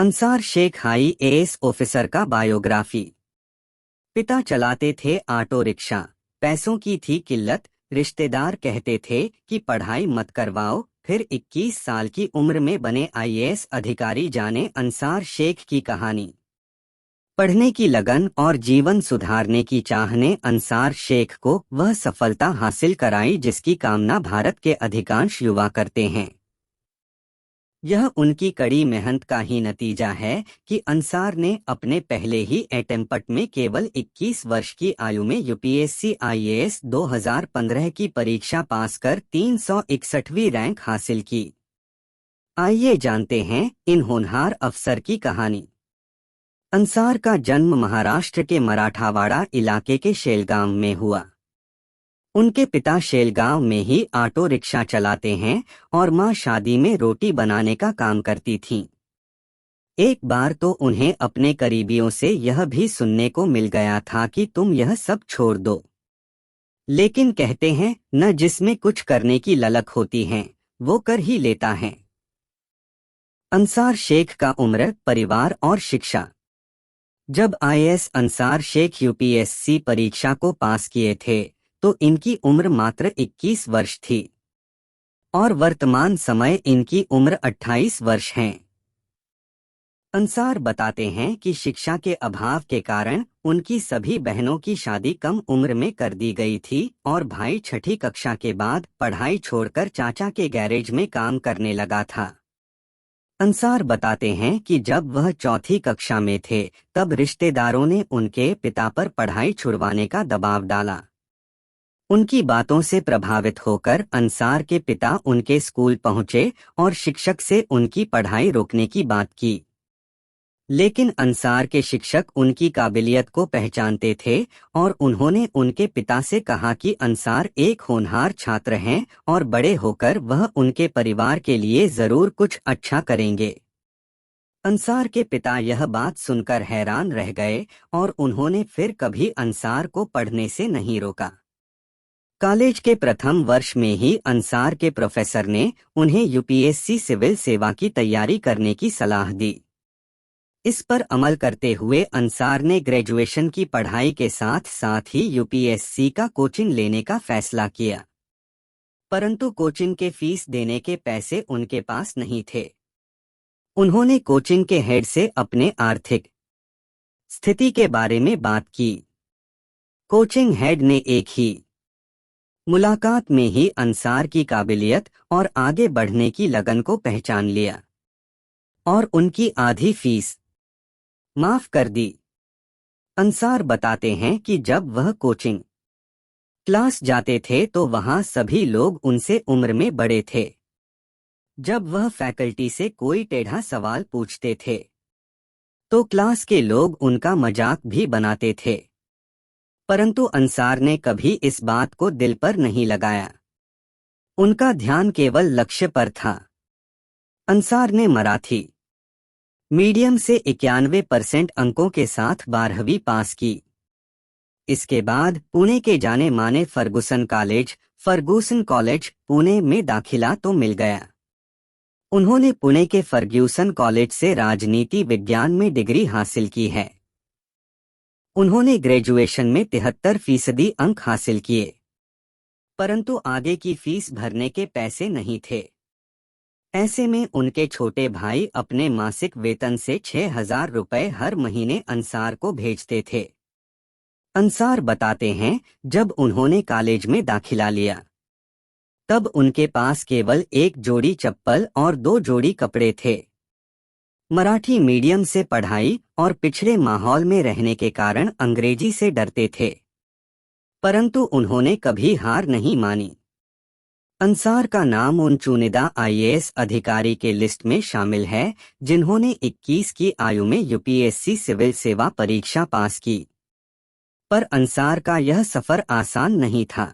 Ansar Sheikh IAS officer का biography. पिता चलाते थे ऑटो रिक्शा। पैसों की थी किल्लत। रिश्तेदार कहते थे कि पढ़ाई मत करवाओ। फिर 21 साल की उम्र में बने आईएएस अधिकारी। जाने अंसार शेख की कहानी। पढ़ने की लगन और जीवन सुधारने की चाह ने अंसार शेख को वह सफलता हासिल कराई जिसकी कामना भारत के अधिकांश युवा करते हैं। यह उनकी कड़ी मेहनत का ही नतीजा है कि अंसार ने अपने पहले ही अटेम्प्ट में केवल 21 वर्ष की आयु में यूपीएससी आईएएस 2015 की परीक्षा पास कर 361वीं रैंक हासिल की। आइए जानते हैं इन होनहार अफसर की कहानी। अंसार का जन्म महाराष्ट्र के मराठावाड़ा इलाके के शेलगांव में हुआ। उनके पिता शेलगांव में ही ऑटो रिक्शा चलाते हैं और मां शादी में रोटी बनाने का काम करती थीं। एक बार तो उन्हें अपने करीबियों से यह भी सुनने को मिल गया था कि तुम यह सब छोड़ दो। लेकिन कहते हैं न जिसमें कुछ करने की ललक होती है वो कर ही लेता है। अंसार शेख का उम्र, परिवार और शिक्षा। जब आईएएस अंसार शेख यूपीएससी परीक्षा को पास किए थे तो इनकी उम्र मात्र 21 वर्ष थी और वर्तमान समय इनकी उम्र 28 वर्ष है। अंसार बताते हैं कि शिक्षा के अभाव के कारण उनकी सभी बहनों की शादी कम उम्र में कर दी गई थी और भाई छठी कक्षा के बाद पढ़ाई छोड़कर चाचा के गैरेज में काम करने लगा था। अंसार बताते हैं कि जब वह चौथी कक्षा में थे तब रिश्तेदारों ने उनके पिता पर पढ़ाई छुड़वाने का दबाव डाला। उनकी बातों से प्रभावित होकर अंसार के पिता उनके स्कूल पहुंचे और शिक्षक से उनकी पढ़ाई रोकने की बात की। लेकिन अंसार के शिक्षक उनकी काबिलियत को पहचानते थे और उन्होंने उनके पिता से कहा कि अंसार एक होनहार छात्र हैं और बड़े होकर वह उनके परिवार के लिए जरूर कुछ अच्छा करेंगे। अंसार के पिता यह बात सुनकर हैरान रह गए और उन्होंने फिर कभी अंसार को पढ़ने से नहीं रोका। कॉलेज के प्रथम वर्ष में ही अंसार के प्रोफेसर ने उन्हें यूपीएससी सिविल सेवा की तैयारी करने की सलाह दी। इस पर अमल करते हुए अंसार ने ग्रेजुएशन की पढ़ाई के साथ साथ ही यूपीएससी का कोचिंग लेने का फैसला किया। परंतु कोचिंग के फीस देने के पैसे उनके पास नहीं थे। उन्होंने कोचिंग के हेड से अपने आर्थिक स्थिति के बारे में बात की। कोचिंग हेड ने एक ही मुलाकात में ही अंसार की काबिलियत और आगे बढ़ने की लगन को पहचान लिया और उनकी आधी फीस माफ कर दी। अंसार बताते हैं कि जब वह कोचिंग क्लास जाते थे तो वहां सभी लोग उनसे उम्र में बड़े थे। जब वह फैकल्टी से कोई टेढ़ा सवाल पूछते थे तो क्लास के लोग उनका मजाक भी बनाते थे, परंतु अंसार ने कभी इस बात को दिल पर नहीं लगाया। उनका ध्यान केवल लक्ष्य पर था। अंसार ने मराठी मीडियम से 91% अंकों के साथ 12वीं पास की। इसके बाद पुणे के जाने माने फर्गुसन कॉलेज पुणे में दाखिला तो मिल गया। उन्होंने पुणे के फर्ग्यूसन कॉलेज से राजनीति विज्ञान में डिग्री हासिल की है। उन्होंने ग्रेजुएशन में 73% अंक हासिल किए, परंतु आगे की फीस भरने के पैसे नहीं थे। ऐसे में उनके छोटे भाई अपने मासिक वेतन से 6,000 रुपए हर महीने अंसार को भेजते थे। अंसार बताते हैं जब उन्होंने कॉलेज में दाखिला लिया तब उनके पास केवल एक जोड़ी चप्पल और 2 जोड़ी कपड़े थे। मराठी मीडियम से पढ़ाई और पिछड़े माहौल में रहने के कारण अंग्रेजी से डरते थे, परंतु उन्होंने कभी हार नहीं मानी। अंसार का नाम उन चुनिंदा आईएएस अधिकारी के लिस्ट में शामिल है जिन्होंने 21 की आयु में यूपीएससी सिविल सेवा परीक्षा पास की। पर अंसार का यह सफर आसान नहीं था।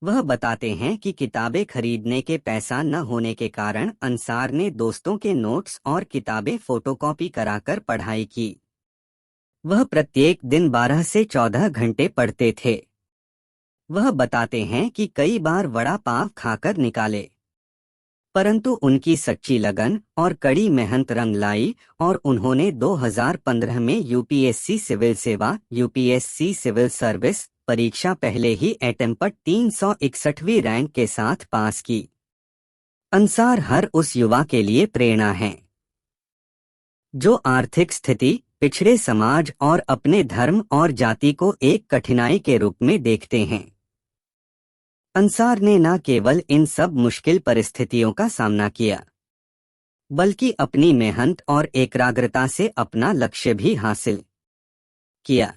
वह बताते हैं कि किताबें खरीदने के पैसा न होने के कारण अंसार ने दोस्तों के नोट्स और किताबें फोटोकॉपी कराकर पढ़ाई की। वह प्रत्येक दिन 12 से 14 घंटे पढ़ते थे। वह बताते हैं कि कई बार वड़ा पाव खाकर निकाले। परंतु उनकी सच्ची लगन और कड़ी मेहनत रंग लाई और उन्होंने 2015 में यूपीएससी सिविल सेवा यूपीएससी सिविल सर्विस परीक्षा पहले ही अटेम्प्ट पर 361वीं रैंक के साथ पास की। अंसार हर उस युवा के लिए प्रेरणा है जो आर्थिक स्थिति, पिछड़े समाज और अपने धर्म और जाति को एक कठिनाई के रूप में देखते हैं। अंसार ने न केवल इन सब मुश्किल परिस्थितियों का सामना किया, बल्कि अपनी मेहनत और एकाग्रता से अपना लक्ष्य भी हासिल किया।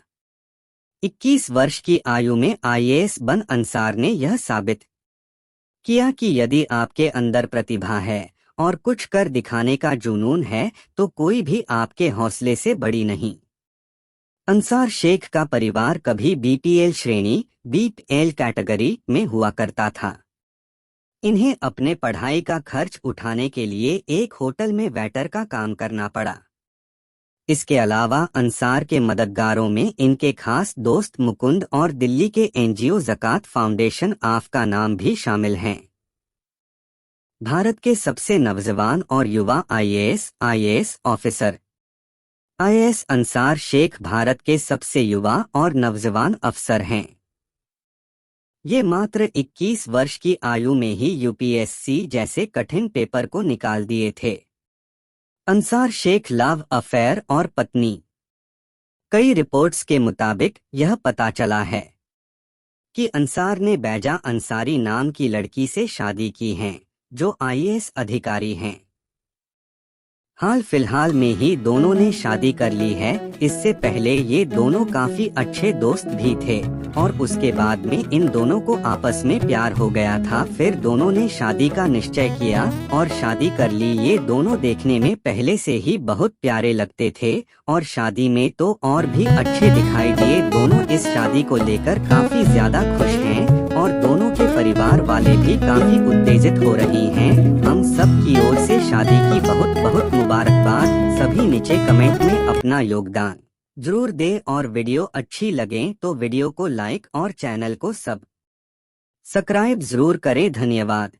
21 वर्ष की आयु में आईएएस बन अंसार ने यह साबित किया कि यदि आपके अंदर प्रतिभा है और कुछ कर दिखाने का जुनून है तो कोई भी आपके हौसले से बड़ी नहीं। अंसार शेख का परिवार कभी बीपीएल श्रेणी बीपीएल कैटेगरी में हुआ करता था। इन्हें अपने पढ़ाई का खर्च उठाने के लिए एक होटल में वेटर का काम करना पड़ा। इसके अलावा अंसार के मददगारों में इनके खास दोस्त मुकुंद और दिल्ली के एनजीओ ज़कात फाउंडेशन ऑफ का नाम भी शामिल हैं। भारत के सबसे नौजवान और युवा IAS officer IAS Ansar Shaikh Bharat के सबसे युवा और नौजवान अफसर हैं। ये मात्र 21 वर्ष की आयु में ही यूपीएससी जैसे कठिन पेपर को निकाल दिए थे। अंसार शेख लव अफेयर और पत्नी। कई रिपोर्ट्स के मुताबिक यह पता चला है कि अंसार ने बैजा अंसारी नाम की लड़की से शादी की है जो आईएएस अधिकारी हैं। हाल फिलहाल में ही दोनों ने शादी कर ली है। इससे पहले ये दोनों काफी अच्छे दोस्त भी थे और उसके बाद में इन दोनों को आपस में प्यार हो गया था। फिर दोनों ने शादी का निश्चय किया और शादी कर ली। ये दोनों देखने में पहले से ही बहुत प्यारे लगते थे और शादी में तो और भी अच्छे दिखाई दिए। दोनों इस शादी को लेकर काफी ज्यादा खुश हैं और दोनों के परिवार वाले भी काफी उत्तेजित हो रही हैं। हम सब की ओर से शादी की बहुत बहुत मुबारकबाद। सभी नीचे कमेंट में अपना योगदान जरूर दें और वीडियो अच्छी लगे तो वीडियो को लाइक और चैनल को सब्सक्राइब जरूर करें। धन्यवाद।